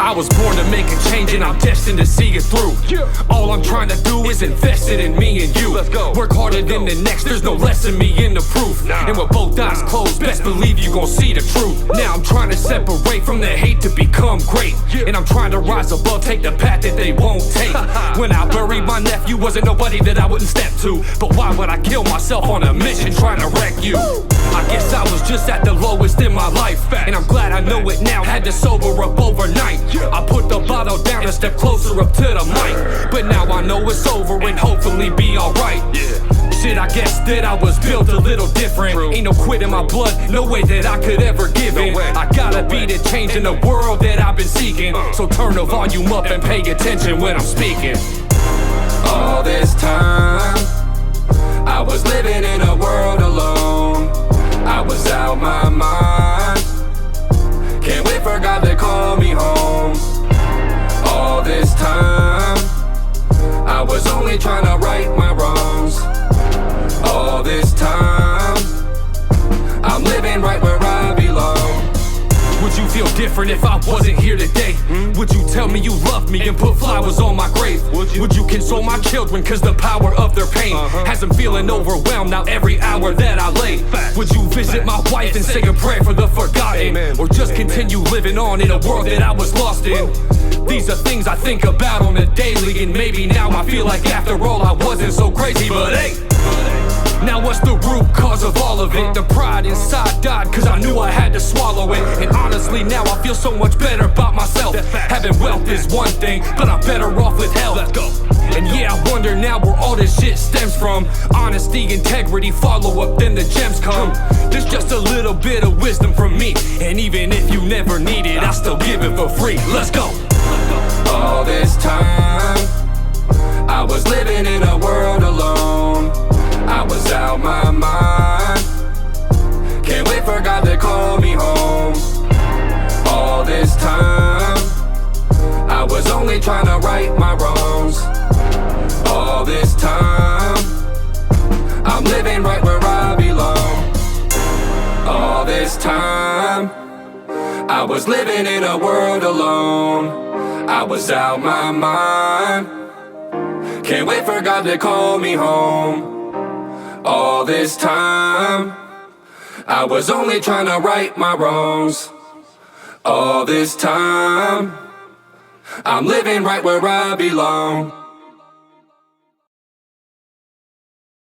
I was born to make a change and I'm destined to see it through. All I'm trying to do is invest it in me and you. Work harder than the next, there's no less in me in the proof. And with both eyes closed, best believe you gon' see the truth. Now I'm trying to separate from the hate to become great. And I'm trying to rise above, take the path that they won't take. When I buried my nephew, wasn't nobody that I wouldn't step to. But why would I kill myself on a mission trying to wreck you? I guess I was just at the lowest in my life, and I'm glad I know it now, had to sober up overnight. I put the bottle down and step closer up to the mic, but now I know it's over and hopefully be alright. Shit, I guess that I was built a little different. Ain't no quit in my blood, no way that I could ever give in. I gotta be the change in the world that I've been seeking. So turn the volume up and pay attention when I'm speaking. All this time I was living in a world alone. I was out my mind. Can't wait for God to call me home. All this time I was only trying to right my wrongs. All this time I'm living right where I belong. Would you feel different if I wasn't here today? Would you tell me you loved me and put flowers on my grave? Would you console my children cause the power of their pain has them feeling overwhelmed now every hour that I lay? Would you visit my wife and say a prayer for the forgotten? Or just continue living on in a world that I was lost in? These are things I think about on a daily, and maybe now I feel like after all I wasn't so crazy. But hey, now what's the root cause of all of it? The pride inside died cause I knew I had to swallow it. And honestly now I feel so much better about myself. Having wealth is one thing, but I'm better off with health. Let's go. And yeah, I wonder now where all this shit stems from. Honesty, integrity, follow up, then the gems come. There's just a little bit of wisdom from me, and even if you never need it, I still give it for free. Let's go. All this time I was living in a world alone. I was out my mind. Can't wait for God to call me home. All this time I was only trying to right my wrongs. All this time I'm living right where I belong. All this time I was living in a world alone. I was out my mind. Can't wait for God to call me home. All this time I was only trying to right my wrongs. All this time I'm living right where I belong.